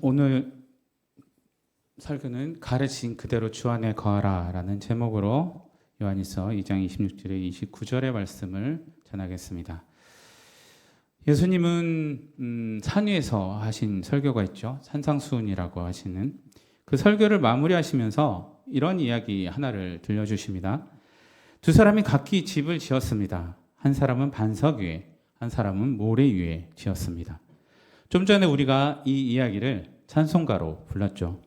오늘 설교는 가르친 그대로 주 안에 거하라 라는 제목으로 요한일서 2장 26절에 29절의 말씀을 전하겠습니다. 예수님은 산 위에서 하신 설교가 있죠. 산상수훈이라고 하시는 그 설교를 마무리하시면서 이런 이야기 하나를 들려주십니다. 두 사람이 각기 집을 지었습니다. 한 사람은 반석 위에, 한 사람은 모래 위에 지었습니다. 좀 전에 우리가 이 이야기를 찬송가로 불렀죠.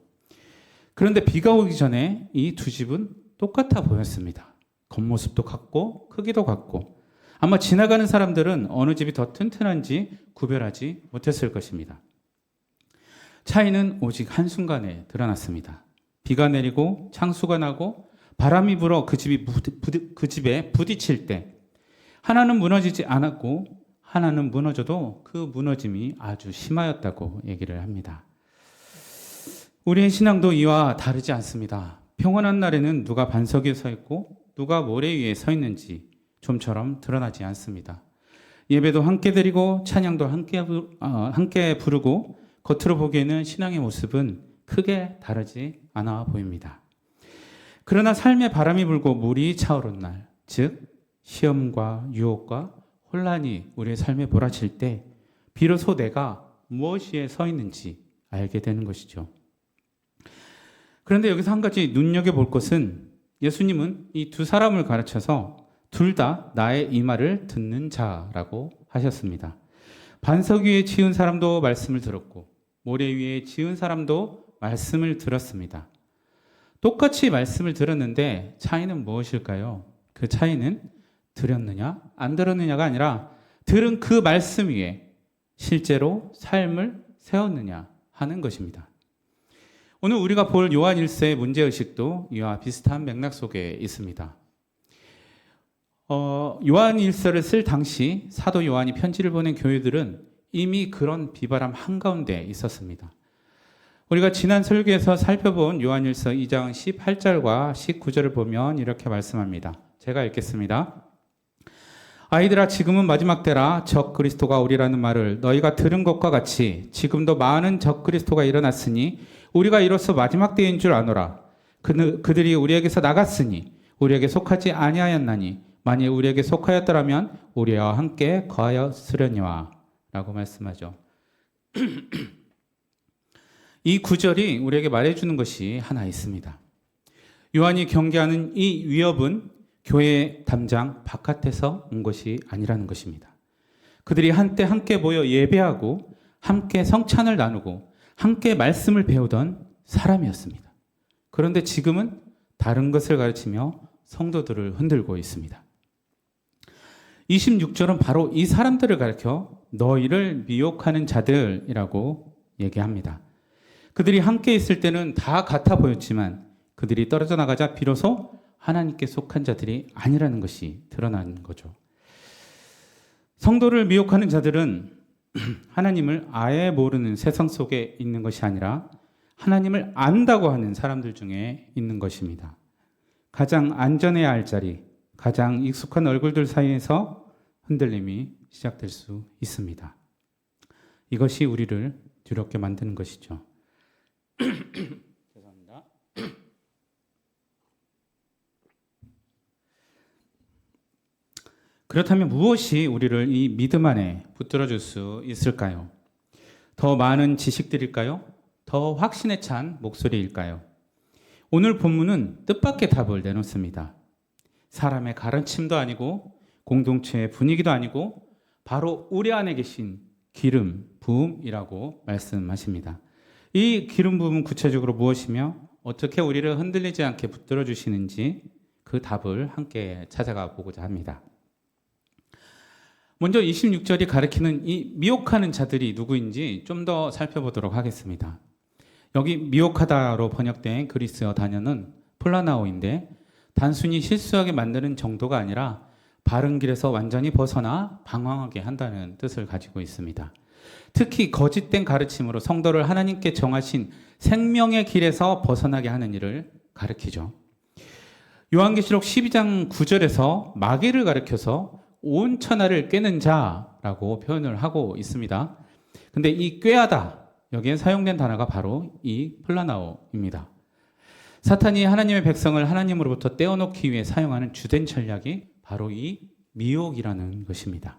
그런데 비가 오기 전에 이 두 집은 똑같아 보였습니다. 겉모습도 같고 크기도 같고 아마 지나가는 사람들은 어느 집이 더 튼튼한지 구별하지 못했을 것입니다. 차이는 오직 한순간에 드러났습니다. 비가 내리고 창수가 나고 바람이 불어 그 집에 부딪힐 때 하나는 무너지지 않았고 하나는 무너져도 그 무너짐이 아주 심하였다고 얘기를 합니다. 우리의 신앙도 이와 다르지 않습니다. 평온한 날에는 누가 반석 위에 서 있고 누가 모래 위에 서 있는지 좀처럼 드러나지 않습니다. 예배도 함께 드리고 찬양도 함께 부르고 겉으로 보기에는 신앙의 모습은 크게 다르지 않아 보입니다. 그러나 삶의 바람이 불고 물이 차오른 날, 즉 시험과 유혹과 혼란이 우리의 삶에 몰아칠 때 비로소 내가 무엇에 서 있는지 알게 되는 것이죠. 그런데 여기서 한 가지 눈여겨볼 것은 예수님은 이 두 사람을 가르쳐서 둘 다 나의 이 말을 듣는 자라고 하셨습니다. 반석 위에 지은 사람도 말씀을 들었고 모래 위에 지은 사람도 말씀을 들었습니다. 똑같이 말씀을 들었는데 차이는 무엇일까요? 그 차이는 들었느냐 안 들었느냐가 아니라 들은 그 말씀 위에 실제로 삶을 세웠느냐 하는 것입니다. 오늘 우리가 볼 요한 1서의 문제의식도 이와 비슷한 맥락 속에 있습니다. 요한 1서를 쓸 당시 사도 요한이 편지를 보낸 교회들은 이미 그런 비바람 한가운데 있었습니다. 우리가 지난 설교에서 살펴본 요한 1서 2장 18절과 19절을 보면 이렇게 말씀합니다. 제가 읽겠습니다. 아이들아 지금은 마지막 때라 적 그리스도가 오리라는 말을 너희가 들은 것과 같이 지금도 많은 적 그리스도가 일어났으니 우리가 이로써 마지막 때인 줄 아노라. 그들이 우리에게서 나갔으니 우리에게 속하지 아니하였나니 만일 우리에게 속하였더라면 우리와 함께 거하였으려니와 라고 말씀하죠. 이 구절이 우리에게 말해주는 것이 하나 있습니다. 요한이 경계하는 이 위협은 교회 담장 바깥에서 온 것이 아니라는 것입니다. 그들이 한때 함께 모여 예배하고 함께 성찬을 나누고 함께 말씀을 배우던 사람이었습니다. 그런데 지금은 다른 것을 가르치며 성도들을 흔들고 있습니다. 26절은 바로 이 사람들을 가르쳐 너희를 미혹하는 자들이라고 얘기합니다. 그들이 함께 있을 때는 다 같아 보였지만 그들이 떨어져 나가자 비로소 하나님께 속한 자들이 아니라는 것이 드러나는 거죠. 성도를 미혹하는 자들은 하나님을 아예 모르는 세상 속에 있는 것이 아니라 하나님을 안다고 하는 사람들 중에 있는 것입니다. 가장 안전해야 할 자리, 가장 익숙한 얼굴들 사이에서 흔들림이 시작될 수 있습니다. 이것이 우리를 두렵게 만드는 것이죠. 죄송합니다. 그렇다면 무엇이 우리를 이 믿음 안에 붙들어줄 수 있을까요? 더 많은 지식들일까요? 더 확신에 찬 목소리일까요? 오늘 본문은 뜻밖의 답을 내놓습니다. 사람의 가르침도 아니고 공동체의 분위기도 아니고 바로 우리 안에 계신 기름 부음이라고 말씀하십니다. 이 기름 부음은 구체적으로 무엇이며 어떻게 우리를 흔들리지 않게 붙들어 주시는지 그 답을 함께 찾아가 보고자 합니다. 먼저 26절이 가리키는 이 미혹하는 자들이 누구인지 좀 더 살펴보도록 하겠습니다. 여기 미혹하다로 번역된 그리스어 단어는 플라나오인데 단순히 실수하게 만드는 정도가 아니라 바른 길에서 완전히 벗어나 방황하게 한다는 뜻을 가지고 있습니다. 특히 거짓된 가르침으로 성도를 하나님께 정하신 생명의 길에서 벗어나게 하는 일을 가리키죠. 요한계시록 12장 9절에서 마귀를 가리켜서 온 천하를 꿰는 자라고 표현을 하고 있습니다. 근데 이 꿰하다 여기에 사용된 단어가 바로 이 플라나오입니다. 사탄이 하나님의 백성을 하나님으로부터 떼어놓기 위해 사용하는 주된 전략이 바로 이 미혹이라는 것입니다.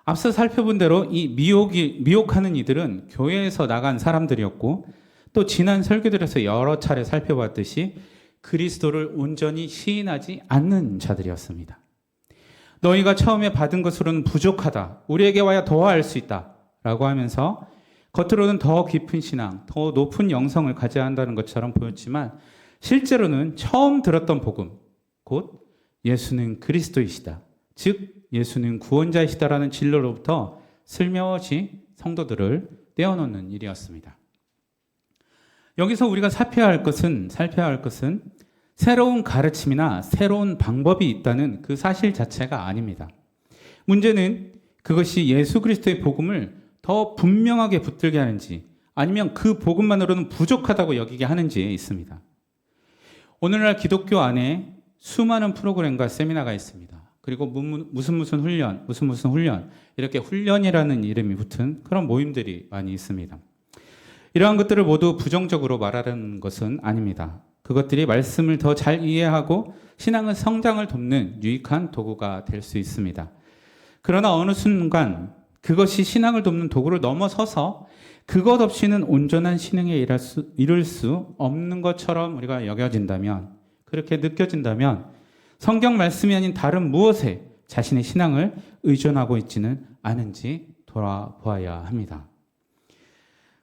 앞서 살펴본 대로 이 미혹하는 이들은 교회에서 나간 사람들이었고, 또 지난 설교들에서 여러 차례 살펴봤듯이 그리스도를 온전히 시인하지 않는 자들이었습니다. 너희가 처음에 받은 것으로는 부족하다, 우리에게 와야 더할 수 있다 라고 하면서 겉으로는 더 깊은 신앙, 더 높은 영성을 가져야 한다는 것처럼 보였지만, 실제로는 처음 들었던 복음, 곧 예수는 그리스도이시다, 즉 예수는 구원자이시다라는 진로로부터 슬며시 성도들을 떼어놓는 일이었습니다. 여기서 우리가 살펴야 할 것은 새로운 가르침이나 새로운 방법이 있다는 그 사실 자체가 아닙니다. 문제는 그것이 예수 그리스도의 복음을 더 분명하게 붙들게 하는지, 아니면 그 복음만으로는 부족하다고 여기게 하는지에 있습니다. 오늘날 기독교 안에 수많은 프로그램과 세미나가 있습니다. 그리고 무슨 훈련, 이렇게 훈련이라는 이름이 붙은 그런 모임들이 많이 있습니다. 이러한 것들을 모두 부정적으로 말하는 것은 아닙니다. 그것들이 말씀을 더 잘 이해하고 신앙의 성장을 돕는 유익한 도구가 될 수 있습니다. 그러나 어느 순간 그것이 신앙을 돕는 도구를 넘어서서 그것 없이는 온전한 신앙에 이룰 수 없는 것처럼 우리가 여겨진다면, 그렇게 느껴진다면 성경 말씀이 아닌 다른 무엇에 자신의 신앙을 의존하고 있지는 않은지 돌아보아야 합니다.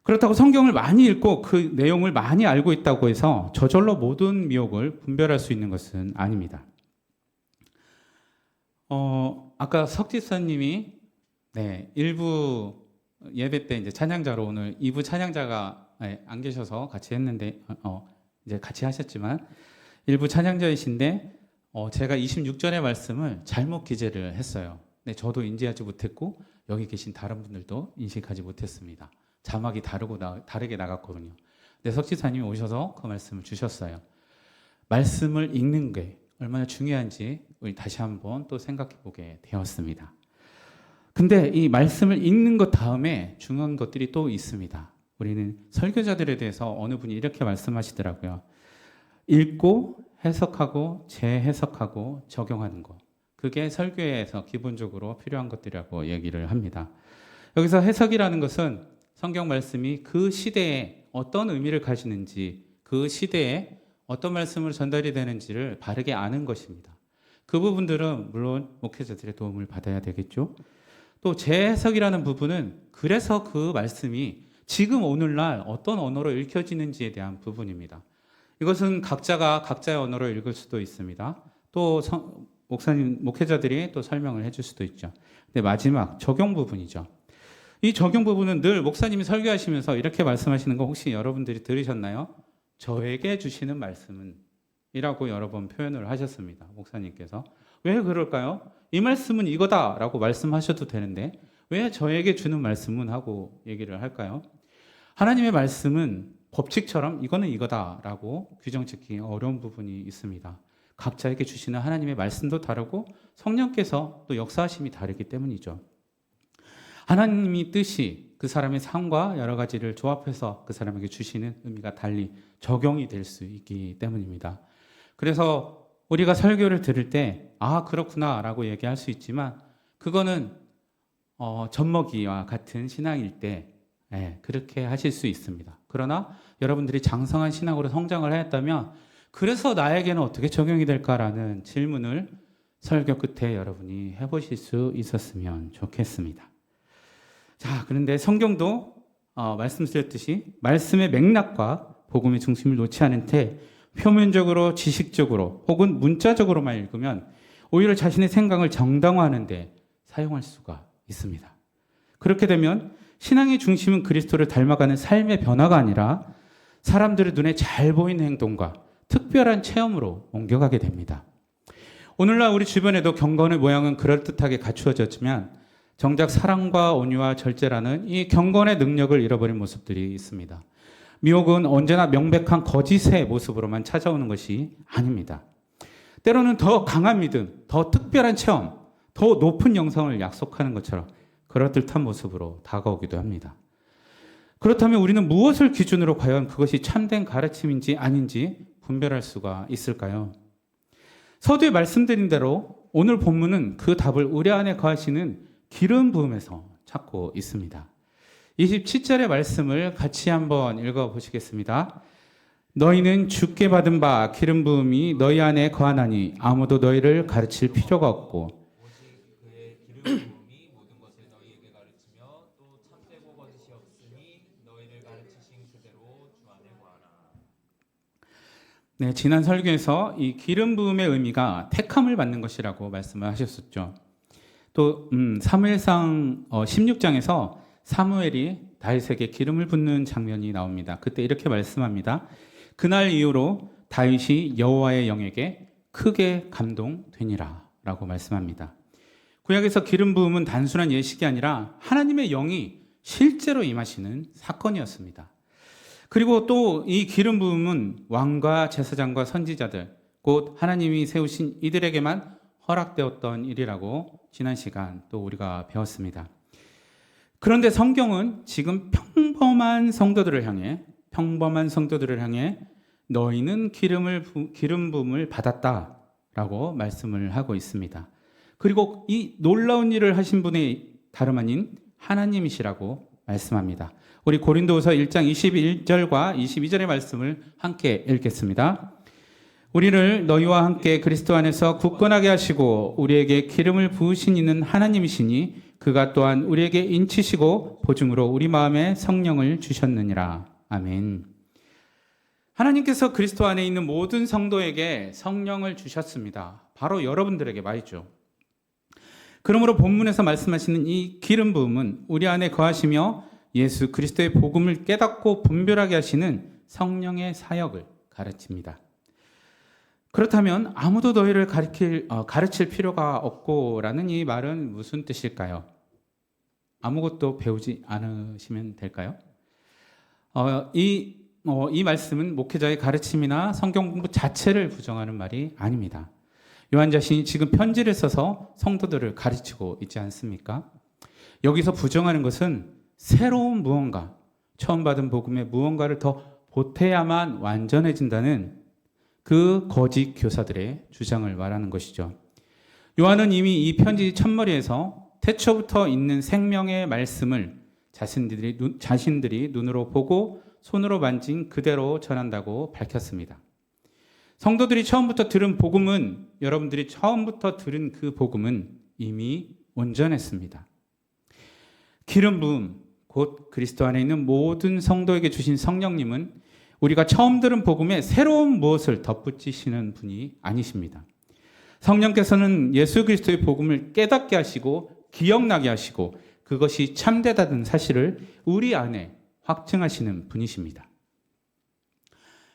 그렇다고 성경을 많이 읽고 그 내용을 많이 알고 있다고 해서 저절로 모든 미혹을 분별할 수 있는 것은 아닙니다. 아까 석지사님이 일부 예배 때 이제 찬양자로, 오늘 2부 찬양자가 안 계셔서 같이 했는데, 이제 같이 하셨지만, 일부 찬양자이신데, 제가 26절의 말씀을 잘못 기재를 했어요. 근데 저도 인지하지 못했고, 여기 계신 다른 분들도 인식하지 못했습니다. 자막이 다르게 나갔거든요. 근데 석지사님이 오셔서 그 말씀을 주셨어요. 말씀을 읽는 게 얼마나 중요한지 우리 다시 한번 또 생각해 보게 되었습니다. 근데 이 말씀을 읽는 것 다음에 중요한 것들이 또 있습니다. 우리는 설교자들에 대해서 어느 분이 이렇게 말씀하시더라고요. 읽고 해석하고 재해석하고 적용하는 것. 그게 설교에서 기본적으로 필요한 것들이라고 얘기를 합니다. 여기서 해석이라는 것은 성경 말씀이 그 시대에 어떤 의미를 가지는지, 그 시대에 어떤 말씀을 전달이 되는지를 바르게 아는 것입니다. 그 부분들은 물론 목회자들의 도움을 받아야 되겠죠. 또 재해석이라는 부분은 그래서 그 말씀이 지금 오늘날 어떤 언어로 읽혀지는지에 대한 부분입니다. 이것은 각자가 각자의 언어로 읽을 수도 있습니다. 또 목회자들이 또 설명을 해줄 수도 있죠. 근데 마지막 적용 부분이죠. 이 적용 부분은 늘 목사님이 설교하시면서 이렇게 말씀하시는 거 혹시 여러분들이 들으셨나요? 저에게 주시는 말씀은 이라고 여러 번 표현을 하셨습니다. 목사님께서. 왜 그럴까요? 이 말씀은 이거다라고 말씀하셔도 되는데 왜 저에게 주는 말씀은 하고 얘기를 할까요? 하나님의 말씀은 법칙처럼 이거는 이거다라고 규정짓기 어려운 부분이 있습니다. 각자에게 주시는 하나님의 말씀도 다르고 성령께서 또 역사하심이 다르기 때문이죠. 하나님의 뜻이 그 사람의 삶과 여러 가지를 조합해서 그 사람에게 주시는 의미가 달리 적용이 될 수 있기 때문입니다. 그래서 우리가 설교를 들을 때 그렇구나 라고 얘기할 수 있지만 그거는 젖먹이와 같은 신앙일 때 그렇게 하실 수 있습니다. 그러나 여러분들이 장성한 신앙으로 성장을 하였다면 그래서 나에게는 어떻게 적용이 될까라는 질문을 설교 끝에 여러분이 해보실 수 있었으면 좋겠습니다. 자, 그런데 성경도 말씀드렸듯이 말씀의 맥락과 복음의 중심을 놓지 않은 채 표면적으로 지식적으로 혹은 문자적으로만 읽으면 오히려 자신의 생각을 정당화하는 데 사용할 수가 있습니다. 그렇게 되면 신앙의 중심은 그리스도를 닮아가는 삶의 변화가 아니라 사람들의 눈에 잘 보이는 행동과 특별한 체험으로 옮겨가게 됩니다. 오늘날 우리 주변에도 경건의 모양은 그럴듯하게 갖추어졌지만 정작 사랑과 온유와 절제라는 이 경건의 능력을 잃어버린 모습들이 있습니다. 미혹은 언제나 명백한 거짓의 모습으로만 찾아오는 것이 아닙니다. 때로는 더 강한 믿음, 더 특별한 체험, 더 높은 영성을 약속하는 것처럼 그럴듯한 모습으로 다가오기도 합니다. 그렇다면 우리는 무엇을 기준으로 과연 그것이 참된 가르침인지 아닌지 분별할 수가 있을까요? 서두에 말씀드린 대로 오늘 본문은 그 답을 우리 안에 거하시는 기름 부음에서 찾고 있습니다. 27절의 말씀을 같이 한번 읽어보시겠습니다. 너희는 주께 받은 바 기름 부음이 너희 안에 거하나니 아무도 너희를 가르칠 필요가 없고 오직 그의 기름 부음이 모든 것을 너희에게 가르치며 또 참되고 거짓이 없으니 너희를 가르치신 그대로 주 안에 거하라. 네, 지난 설교에서 이 기름 부음의 의미가 택함을 받는 것이라고 말씀을 하셨었죠. 또 사무엘상 16장에서 사무엘이 다윗에게 기름을 붓는 장면이 나옵니다. 그때 이렇게 말씀합니다. 그날 이후로 다윗이 여호와의 영에게 크게 감동되니라 라고 말씀합니다. 구약에서 기름 부음은 단순한 예식이 아니라 하나님의 영이 실제로 임하시는 사건이었습니다. 그리고 또 이 기름 부음은 왕과 제사장과 선지자들, 곧 하나님이 세우신 이들에게만 허락되었던 일이라고 지난 시간 또 우리가 배웠습니다. 그런데 성경은 지금 평범한 성도들을 향해 너희는 기름 부음을 받았다라고 말씀을 하고 있습니다. 그리고 이 놀라운 일을 하신 분이 다름 아닌 하나님이시라고 말씀합니다. 우리 고린도후서 1장 21절과 22절의 말씀을 함께 읽겠습니다. 우리를 너희와 함께 그리스도 안에서 굳건하게 하시고 우리에게 기름을 부으신 이는 하나님이시니 그가 또한 우리에게 인치시고 보증으로 우리 마음에 성령을 주셨느니라. 아멘. 하나님께서 그리스도 안에 있는 모든 성도에게 성령을 주셨습니다. 바로 여러분들에게 말이죠. 그러므로 본문에서 말씀하시는 이 기름 부음은 우리 안에 거하시며 예수 그리스도의 복음을 깨닫고 분별하게 하시는 성령의 사역을 가르칩니다. 그렇다면 아무도 너희를 가르칠 필요가 없고라는 이 말은 무슨 뜻일까요? 아무것도 배우지 않으시면 될까요? 이 말씀은 목회자의 가르침이나 성경 공부 자체를 부정하는 말이 아닙니다. 요한 자신이 지금 편지를 써서 성도들을 가르치고 있지 않습니까? 여기서 부정하는 것은 새로운 무언가, 처음 받은 복음의 무언가를 더 보태야만 완전해진다는 그 거짓 교사들의 주장을 말하는 것이죠. 요한은 이미 이 편지 첫머리에서 태초부터 있는 생명의 말씀을 자신들이 눈으로 보고 손으로 만진 그대로 전한다고 밝혔습니다. 성도들이 처음부터 들은 복음은, 여러분들이 처음부터 들은 그 복음은 이미 온전했습니다. 기름 부음, 곧 그리스도 안에 있는 모든 성도에게 주신 성령님은 우리가 처음 들은 복음에 새로운 무엇을 덧붙이시는 분이 아니십니다. 성령께서는 예수 그리스도의 복음을 깨닫게 하시고 기억나게 하시고 그것이 참되다는 사실을 우리 안에 확증하시는 분이십니다.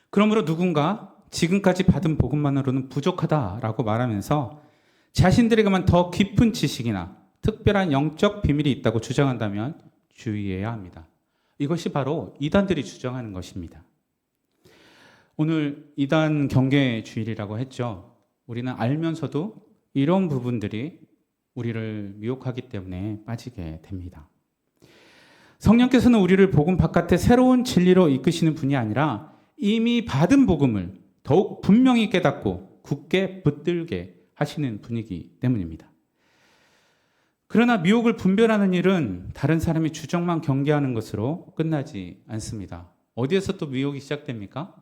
그러므로 누군가 지금까지 받은 복음만으로는 부족하다라고 말하면서 자신들에게만 더 깊은 지식이나 특별한 영적 비밀이 있다고 주장한다면 주의해야 합니다. 이것이 바로 이단들이 주장하는 것입니다. 오늘 이단 경계 주일이라고 했죠. 우리는 알면서도 이런 부분들이 우리를 미혹하기 때문에 빠지게 됩니다. 성령께서는 우리를 복음 바깥에 새로운 진리로 이끄시는 분이 아니라 이미 받은 복음을 더욱 분명히 깨닫고 굳게 붙들게 하시는 분이기 때문입니다. 그러나 미혹을 분별하는 일은 다른 사람의 주장만 경계하는 것으로 끝나지 않습니다. 어디에서 또 미혹이 시작됩니까?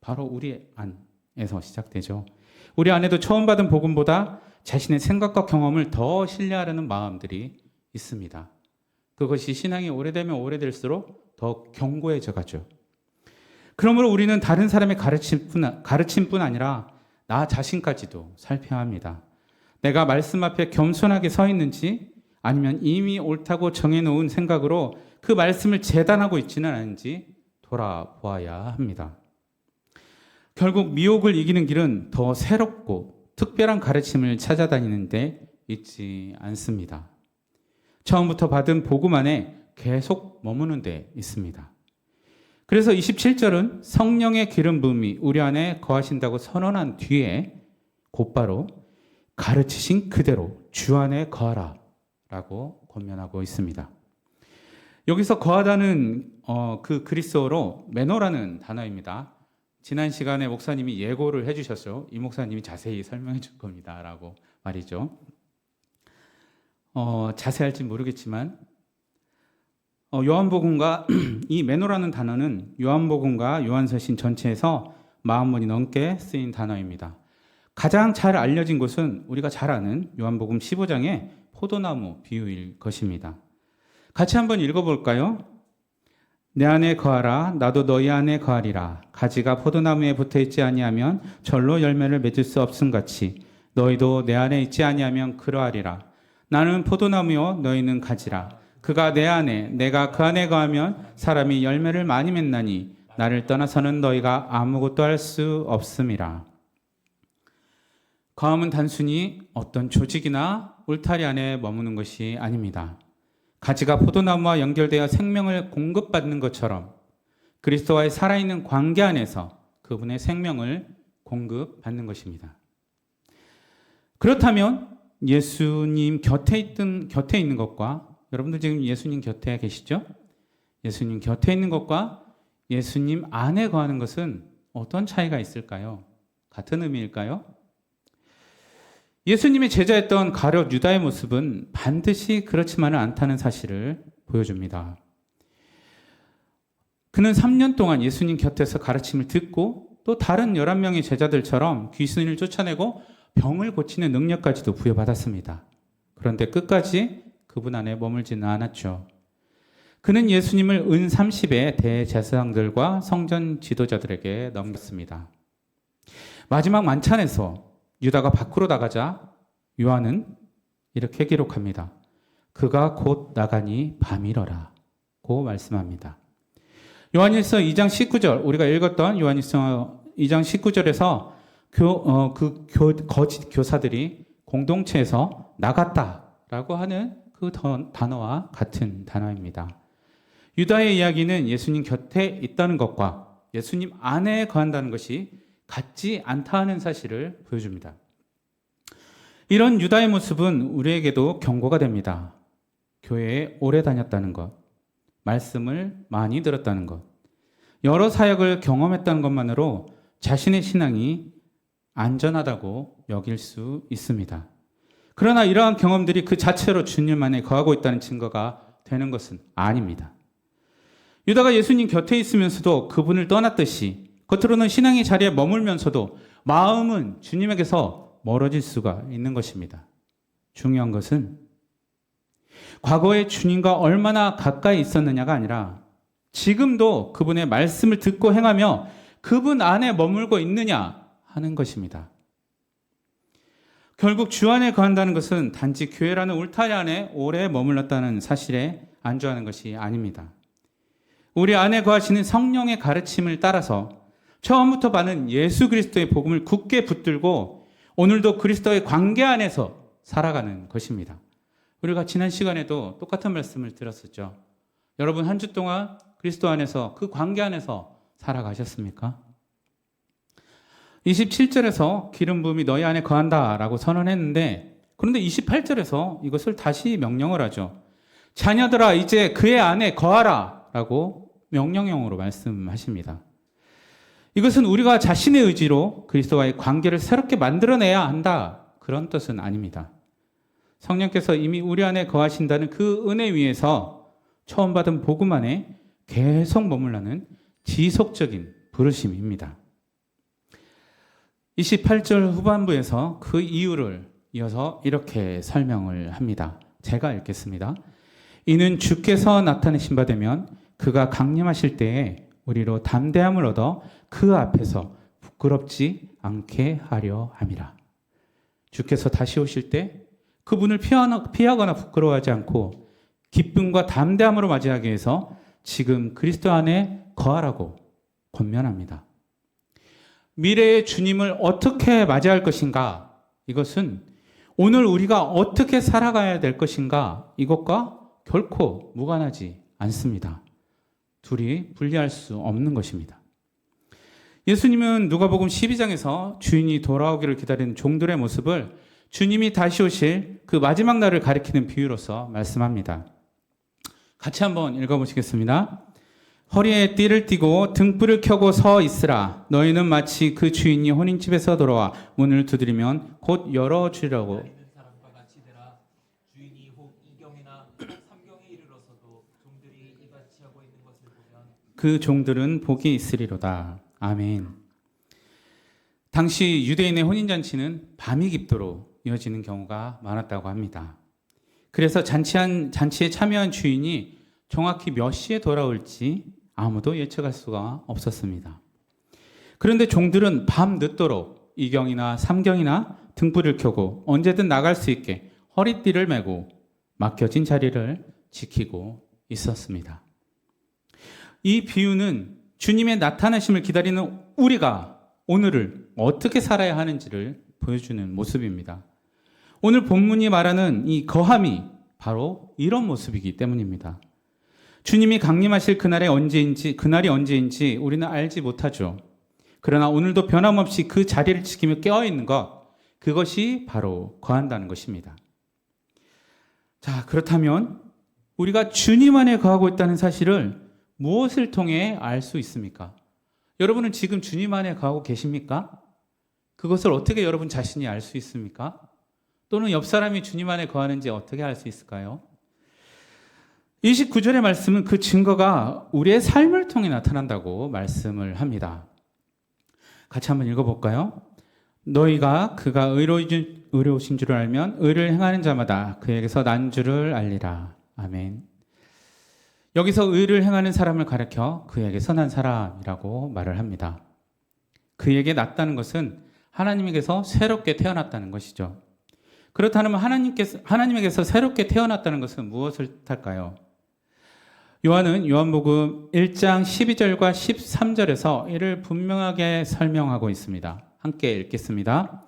바로 우리 안에서 시작되죠. 우리 안에도 처음 받은 복음보다 자신의 생각과 경험을 더 신뢰하려는 마음들이 있습니다. 그것이 신앙이 오래되면 오래될수록 더 견고해져 가죠. 그러므로 우리는 다른 사람의 가르침뿐 아니라 나 자신까지도 살펴야 합니다. 내가 말씀 앞에 겸손하게 서 있는지 아니면 이미 옳다고 정해놓은 생각으로 그 말씀을 재단하고 있지는 않은지 돌아보아야 합니다. 결국 미혹을 이기는 길은 더 새롭고 특별한 가르침을 찾아다니는 데 있지 않습니다. 처음부터 받은 복음 안에 계속 머무는 데 있습니다. 그래서 27절은 성령의 기름 부음이 우리 안에 거하신다고 선언한 뒤에 곧바로 가르치신 그대로 주 안에 거하라 라고 권면하고 있습니다. 여기서 거하다는 그 그리스어로 매너라는 단어입니다. 지난 시간에 목사님이 예고를 해주셨죠. 이 목사님이 자세히 설명해 줄 겁니다라고 말이죠. 자세할지 모르겠지만 요한복음과 이 매너라는 단어는 요한복음과 요한서신 전체에서 40번이 넘게 쓰인 단어입니다. 가장 잘 알려진 것은 우리가 잘 아는 요한복음 15장의 포도나무 비유일 것입니다. 같이 한번 읽어볼까요? 내 안에 거하라 나도 너희 안에 거하리라. 가지가 포도나무에 붙어있지 아니하면 절로 열매를 맺을 수 없음같이 너희도 내 안에 있지 아니하면 그러하리라. 나는 포도나무요 너희는 가지라. 그가 내 안에 내가 그 안에 거하면 사람이 열매를 많이 맺나니 나를 떠나서는 너희가 아무것도 할 수 없음이라. 거함은 단순히 어떤 조직이나 울타리 안에 머무는 것이 아닙니다. 가지가 포도나무와 연결되어 생명을 공급받는 것처럼 그리스도와의 살아있는 관계 안에서 그분의 생명을 공급받는 것입니다. 그렇다면 예수님 곁에 있는 것과 여러분들 지금 예수님 곁에 계시죠? 예수님 곁에 있는 것과 예수님 안에 거하는 것은 어떤 차이가 있을까요? 같은 의미일까요? 예수님의 제자였던 가룟 유다의 모습은 반드시 그렇지만은 않다는 사실을 보여줍니다. 그는 3년 동안 예수님 곁에서 가르침을 듣고 또 다른 11명의 제자들처럼 귀신을 쫓아내고 병을 고치는 능력까지도 부여받았습니다. 그런데 끝까지 그분 안에 머물지는 않았죠. 그는 예수님을 은 30의 대제사장들과 성전 지도자들에게 넘겼습니다. 마지막 만찬에서 유다가 밖으로 나가자 요한은 이렇게 기록합니다. 그가 곧 나가니 밤이러라 고 말씀합니다. 요한일서 2장 19절 우리가 읽었던 요한일서 2장 19절에서 거짓 교사들이 공동체에서 나갔다라고 하는 그 단어와 같은 단어입니다. 유다의 이야기는 예수님 곁에 있다는 것과 예수님 안에 거한다는 것이 같지 않다는 사실을 보여줍니다. 이런 유다의 모습은 우리에게도 경고가 됩니다. 교회에 오래 다녔다는 것, 말씀을 많이 들었다는 것, 여러 사역을 경험했다는 것만으로 자신의 신앙이 안전하다고 여길 수 있습니다. 그러나 이러한 경험들이 그 자체로 주님 안에 거하고 있다는 증거가 되는 것은 아닙니다. 유다가 예수님 곁에 있으면서도 그분을 떠났듯이 겉으로는 신앙의 자리에 머물면서도 마음은 주님에게서 멀어질 수가 있는 것입니다. 중요한 것은 과거에 주님과 얼마나 가까이 있었느냐가 아니라 지금도 그분의 말씀을 듣고 행하며 그분 안에 머물고 있느냐 하는 것입니다. 결국 주 안에 거한다는 것은 단지 교회라는 울타리 안에 오래 머물렀다는 사실에 안주하는 것이 아닙니다. 우리 안에 거하시는 성령의 가르침을 따라서 처음부터 받은 예수 그리스도의 복음을 굳게 붙들고 오늘도 그리스도의 관계 안에서 살아가는 것입니다. 우리가 지난 시간에도 똑같은 말씀을 들었었죠. 여러분 한 주 동안 그리스도 안에서 그 관계 안에서 살아가셨습니까? 27절에서 기름 부음이 너희 안에 거한다 라고 선언했는데 그런데 28절에서 이것을 다시 명령을 하죠. 자녀들아 이제 그의 안에 거하라 라고 명령형으로 말씀하십니다. 이것은 우리가 자신의 의지로 그리스도와의 관계를 새롭게 만들어내야 한다 그런 뜻은 아닙니다. 성령께서 이미 우리 안에 거하신다는 그 은혜 위에서 처음 받은 복음 안에 계속 머물라는 지속적인 부르심입니다. 28절 후반부에서 그 이유를 이어서 이렇게 설명을 합니다. 제가 읽겠습니다. 이는 주께서 나타내신 바 되면 그가 강림하실 때에 우리로 담대함을 얻어 그 앞에서 부끄럽지 않게 하려 함이라. 주께서 다시 오실 때 그분을 피하거나 부끄러워하지 않고 기쁨과 담대함으로 맞이하기 위해서 지금 그리스도 안에 거하라고 권면합니다. 미래의 주님을 어떻게 맞이할 것인가? 이것은 오늘 우리가 어떻게 살아가야 될 것인가? 이것과 결코 무관하지 않습니다. 둘이 분리할 수 없는 것입니다. 예수님은 누가복음 12장에서 주인이 돌아오기를 기다리는 종들의 모습을 주님이 다시 오실 그 마지막 날을 가리키는 비유로서 말씀합니다. 같이 한번 읽어보시겠습니다. 허리에 띠를 띠고 등불을 켜고 서 있으라. 너희는 마치 그 주인이 혼인집에서 돌아와 문을 두드리면 곧 열어주리라고. 있는 사람과 같이 되라. 주인이 혹 이경이나 삼경에 이르러서도 종들이 이같이 하고 있는 것을 보면 그 종들은 복이 있으리로다. 아멘. 당시 유대인의 혼인잔치는 밤이 깊도록 이어지는 경우가 많았다고 합니다. 그래서 잔치에 참여한 주인이 정확히 몇 시에 돌아올지 아무도 예측할 수가 없었습니다. 그런데 종들은 밤 늦도록 이경이나 삼경이나 등불을 켜고 언제든 나갈 수 있게 허리띠를 메고 맡겨진 자리를 지키고 있었습니다. 이 비유는 주님의 나타나심을 기다리는 우리가 오늘을 어떻게 살아야 하는지를 보여주는 모습입니다. 오늘 본문이 말하는 이 거함이 바로 이런 모습이기 때문입니다. 주님이 강림하실 그날이 언제인지 우리는 알지 못하죠. 그러나 오늘도 변함없이 그 자리를 지키며 깨어있는 것, 그것이 바로 거한다는 것입니다. 자, 그렇다면 우리가 주님 안에 거하고 있다는 사실을 무엇을 통해 알 수 있습니까? 여러분은 지금 주님 안에 거하고 계십니까? 그것을 어떻게 여러분 자신이 알 수 있습니까? 또는 옆 사람이 주님 안에 거하는지 어떻게 알 수 있을까요? 29절의 말씀은 그 증거가 우리의 삶을 통해 나타난다고 말씀을 합니다. 같이 한번 읽어볼까요? 너희가 그가 의로우신 줄을 알면 의를 행하는 자마다 그에게서 난 줄을 알리라. 아멘. 여기서 의를 행하는 사람을 가리켜 그에게서 난 사람이라고 말을 합니다. 그에게 났다는 것은 하나님에게서 새롭게 태어났다는 것이죠. 그렇다면 하나님에게서 새롭게 태어났다는 것은 무엇을 뜻할까요? 요한은 요한복음 1장 12절과 13절에서 이를 분명하게 설명하고 있습니다. 함께 읽겠습니다.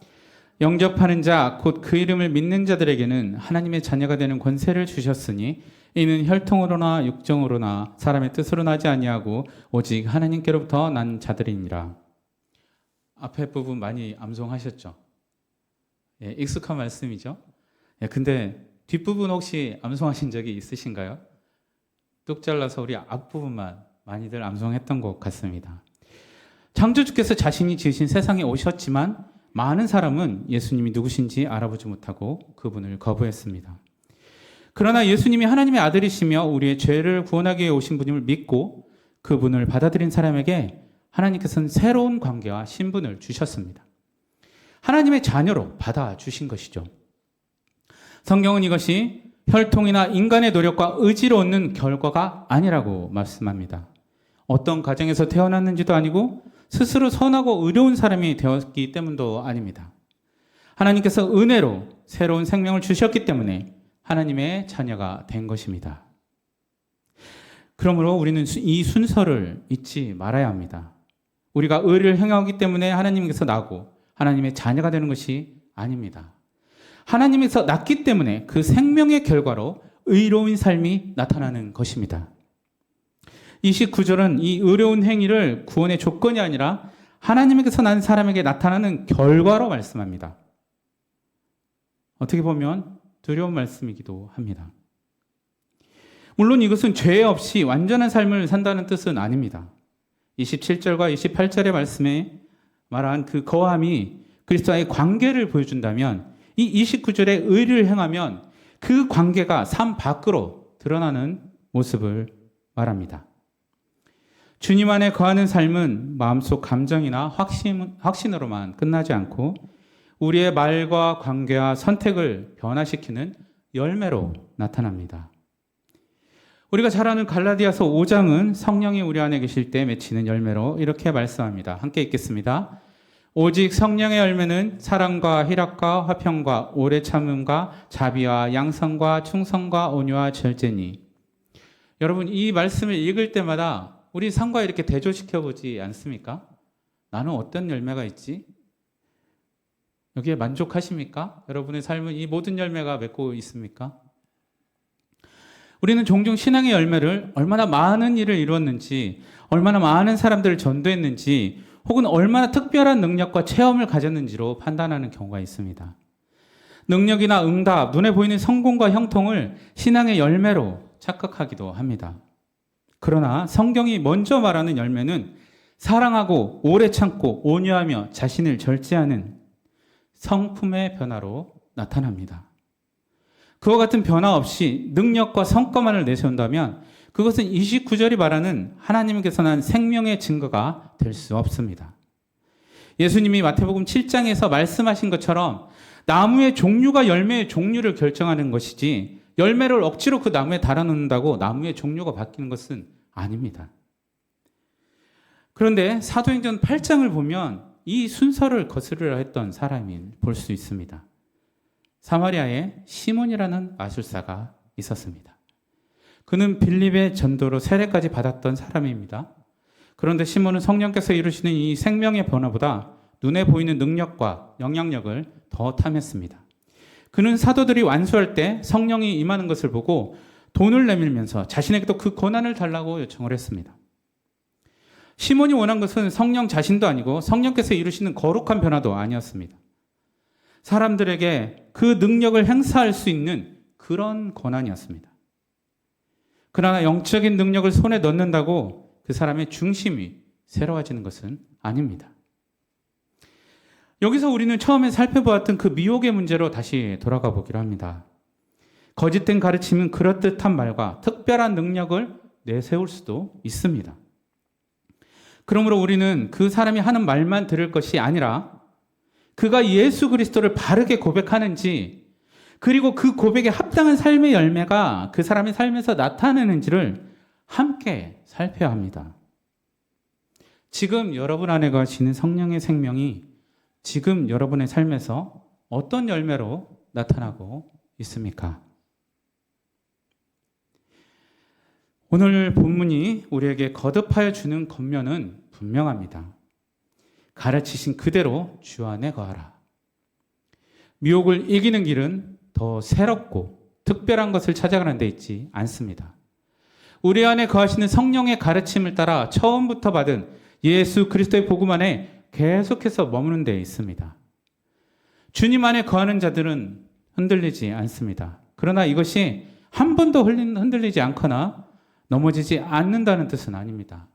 영접하는 자, 곧 그 이름을 믿는 자들에게는 하나님의 자녀가 되는 권세를 주셨으니 이는 혈통으로나 육정으로나 사람의 뜻으로 나지 아니하고 오직 하나님께로부터 난 자들이니라. 앞에 부분 많이 암송하셨죠? 예, 익숙한 말씀이죠? 예, 근데 뒷부분 혹시 암송하신 적이 있으신가요? 뚝 잘라서 우리 앞부분만 많이들 암송했던 것 같습니다. 창조주께서 자신이 지으신 세상에 오셨지만 많은 사람은 예수님이 누구신지 알아보지 못하고 그분을 거부했습니다. 그러나 예수님이 하나님의 아들이시며 우리의 죄를 구원하기 위해 오신 분임을 믿고 그분을 받아들인 사람에게 하나님께서는 새로운 관계와 신분을 주셨습니다. 하나님의 자녀로 받아주신 것이죠. 성경은 이것이 혈통이나 인간의 노력과 의지로 얻는 결과가 아니라고 말씀합니다. 어떤 가정에서 태어났는지도 아니고 스스로 선하고 의로운 사람이 되었기 때문도 아닙니다. 하나님께서 은혜로 새로운 생명을 주셨기 때문에 하나님의 자녀가 된 것입니다. 그러므로 우리는 이 순서를 잊지 말아야 합니다. 우리가 의를 행하기 때문에 하나님께서 나고 하나님의 자녀가 되는 것이 아닙니다. 하나님에서 낳기 때문에 그 생명의 결과로 의로운 삶이 나타나는 것입니다. 29절은 이 의로운 행위를 구원의 조건이 아니라 하나님에게서 난 사람에게 나타나는 결과로 말씀합니다. 어떻게 보면 두려운 말씀이기도 합니다. 물론 이것은 죄 없이 완전한 삶을 산다는 뜻은 아닙니다. 27절과 28절의 말씀에 말한 그 거함이 그리스도와의 관계를 보여준다면 이 29절의 의를 행하면 그 관계가 삶 밖으로 드러나는 모습을 말합니다. 주님 안에 거하는 삶은 마음속 감정이나 확신으로만 끝나지 않고 우리의 말과 관계와 선택을 변화시키는 열매로 나타납니다. 우리가 잘 아는 갈라디아서 5장은 성령이 우리 안에 계실 때 맺히는 열매로 이렇게 말씀합니다. 함께 읽겠습니다. 오직 성령의 열매는 사랑과 희락과 화평과 오래 참음과 자비와 양선과 충성과 온유와 절제니. 여러분, 이 말씀을 읽을 때마다 우리 삶과 이렇게 대조시켜 보지 않습니까? 나는 어떤 열매가 있지? 여기에 만족하십니까? 여러분의 삶은 이 모든 열매가 맺고 있습니까? 우리는 종종 신앙의 열매를 얼마나 많은 일을 이루었는지, 얼마나 많은 사람들을 전도했는지, 혹은 얼마나 특별한 능력과 체험을 가졌는지로 판단하는 경우가 있습니다. 능력이나 응답, 눈에 보이는 성공과 형통을 신앙의 열매로 착각하기도 합니다. 그러나 성경이 먼저 말하는 열매는 사랑하고 오래 참고 온유하며 자신을 절제하는 성품의 변화로 나타납니다. 그와 같은 변화 없이 능력과 성과만을 내세운다면 그것은 29절이 말하는 하나님께서 난 생명의 증거가 될 수 없습니다. 예수님이 마태복음 7장에서 말씀하신 것처럼 나무의 종류가 열매의 종류를 결정하는 것이지 열매를 억지로 그 나무에 달아놓는다고 나무의 종류가 바뀌는 것은 아닙니다. 그런데 사도행전 8장을 보면 이 순서를 거스르려 했던 사람이 볼 수 있습니다. 사마리아에 시몬이라는 마술사가 있었습니다. 그는 빌립의 전도로 세례까지 받았던 사람입니다. 그런데 시몬은 성령께서 이루시는 이 생명의 변화보다 눈에 보이는 능력과 영향력을 더 탐했습니다. 그는 사도들이 완수할 때 성령이 임하는 것을 보고 돈을 내밀면서 자신에게도 그 권한을 달라고 요청을 했습니다. 시몬이 원한 것은 성령 자신도 아니고 성령께서 이루시는 거룩한 변화도 아니었습니다. 사람들에게 그 능력을 행사할 수 있는 그런 권한이었습니다. 그러나 영적인 능력을 손에 넣는다고 그 사람의 중심이 새로워지는 것은 아닙니다. 여기서 우리는 처음에 살펴보았던 그 미혹의 문제로 다시 돌아가 보기로 합니다. 거짓된 가르침은 그럴듯한 말과 특별한 능력을 내세울 수도 있습니다. 그러므로 우리는 그 사람이 하는 말만 들을 것이 아니라 그가 예수 그리스도를 바르게 고백하는지 그리고 그 고백에 합당한 삶의 열매가 그 사람의 삶에서 나타내는지를 함께 살펴야 합니다. 지금 여러분 안에 거하시는 성령의 생명이 지금 여러분의 삶에서 어떤 열매로 나타나고 있습니까? 오늘 본문이 우리에게 거듭하여 주는 권면은 분명합니다. 가르치신 그대로 주 안에 거하라. 미혹을 이기는 길은 더 새롭고 특별한 것을 찾아가는 데 있지 않습니다. 우리 안에 거하시는 성령의 가르침을 따라 처음부터 받은 예수 그리스도의 복음 안에 계속해서 머무는 데 있습니다. 주님 안에 거하는 자들은 흔들리지 않습니다. 그러나 이것이 한 번도 흔들리지 않거나 넘어지지 않는다는 뜻은 아닙니다.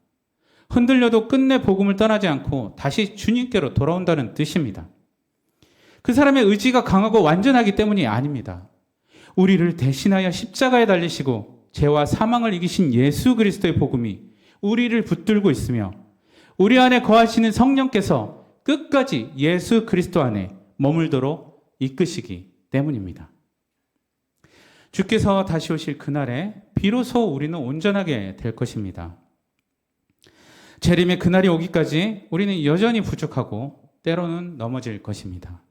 흔들려도 끝내 복음을 떠나지 않고 다시 주님께로 돌아온다는 뜻입니다. 그 사람의 의지가 강하고 완전하기 때문이 아닙니다. 우리를 대신하여 십자가에 달리시고 죄와 사망을 이기신 예수 그리스도의 복음이 우리를 붙들고 있으며 우리 안에 거하시는 성령께서 끝까지 예수 그리스도 안에 머물도록 이끄시기 때문입니다. 주께서 다시 오실 그날에 비로소 우리는 온전하게 될 것입니다. 재림의 그날이 오기까지 우리는 여전히 부족하고 때로는 넘어질 것입니다.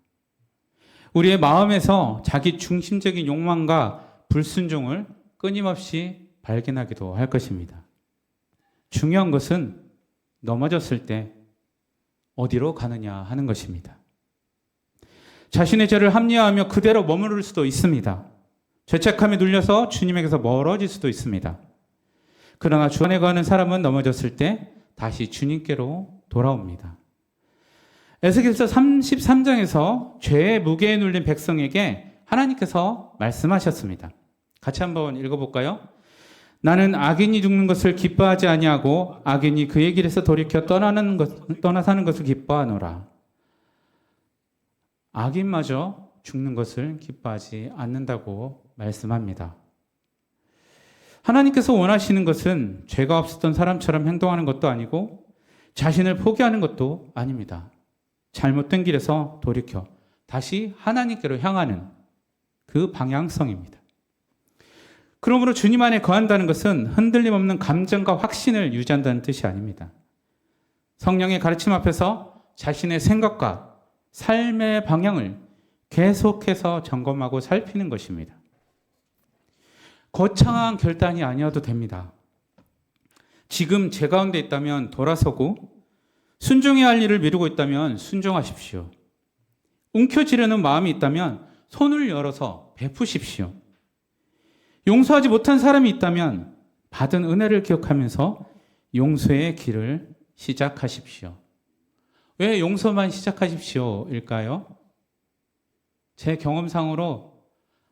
우리의 마음에서 자기 중심적인 욕망과 불순종을 끊임없이 발견하기도 할 것입니다. 중요한 것은 넘어졌을 때 어디로 가느냐 하는 것입니다. 자신의 죄를 합리화하며 그대로 머무를 수도 있습니다. 죄책감에 눌려서 주님에게서 멀어질 수도 있습니다. 그러나 주 안에 거하는 사람은 넘어졌을 때 다시 주님께로 돌아옵니다. 에스겔서 33장에서 죄의 무게에 눌린 백성에게 하나님께서 말씀하셨습니다. 같이 한번 읽어볼까요? 나는 악인이 죽는 것을 기뻐하지 아니하고 악인이 그의 길에서 돌이켜 떠나 사는 것을 기뻐하노라. 악인마저 죽는 것을 기뻐하지 않는다고 말씀합니다. 하나님께서 원하시는 것은 죄가 없었던 사람처럼 행동하는 것도 아니고 자신을 포기하는 것도 아닙니다. 잘못된 길에서 돌이켜 다시 하나님께로 향하는 그 방향성입니다. 그러므로 주님 안에 거한다는 것은 흔들림 없는 감정과 확신을 유지한다는 뜻이 아닙니다. 성령의 가르침 앞에서 자신의 생각과 삶의 방향을 계속해서 점검하고 살피는 것입니다. 거창한 결단이 아니어도 됩니다. 지금 제 가운데 있다면 돌아서고 순종해야 할 일을 미루고 있다면 순종하십시오. 움켜쥐려는 마음이 있다면 손을 열어서 베푸십시오. 용서하지 못한 사람이 있다면 받은 은혜를 기억하면서 용서의 길을 시작하십시오. 왜 용서만 시작하십시오일까요? 제 경험상으로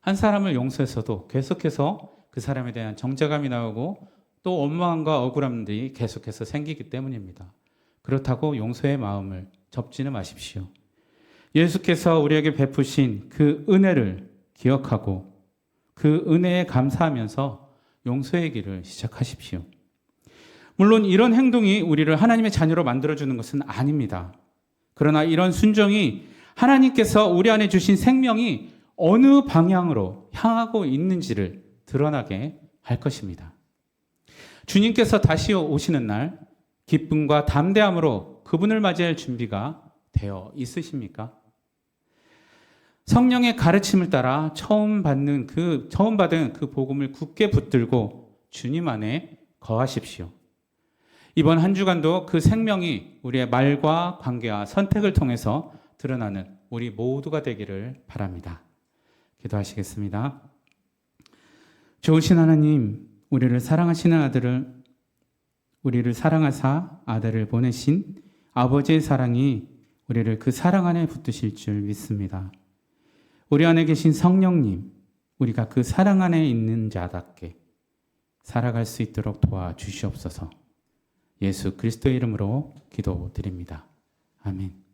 한 사람을 용서했어도 계속해서 그 사람에 대한 정죄감이 나오고 또 원망과 억울함들이 계속해서 생기기 때문입니다. 그렇다고 용서의 마음을 접지는 마십시오. 예수께서 우리에게 베푸신 그 은혜를 기억하고 그 은혜에 감사하면서 용서의 길을 시작하십시오. 물론 이런 행동이 우리를 하나님의 자녀로 만들어주는 것은 아닙니다. 그러나 이런 순종이 하나님께서 우리 안에 주신 생명이 어느 방향으로 향하고 있는지를 드러나게 할 것입니다. 주님께서 다시 오시는 날 기쁨과 담대함으로 그분을 맞이할 준비가 되어 있으십니까? 성령의 가르침을 따라 처음 받은 그 복음을 굳게 붙들고 주님 안에 거하십시오. 이번 한 주간도 그 생명이 우리의 말과 관계와 선택을 통해서 드러나는 우리 모두가 되기를 바랍니다. 기도하시겠습니다. 좋으신 하나님, 우리를 사랑하사 아들을 보내신 아버지의 사랑이 우리를 그 사랑 안에 붙드실 줄 믿습니다. 우리 안에 계신 성령님, 우리가 그 사랑 안에 있는 자답게 살아갈 수 있도록 도와주시옵소서. 예수 그리스도의 이름으로 기도드립니다. 아멘.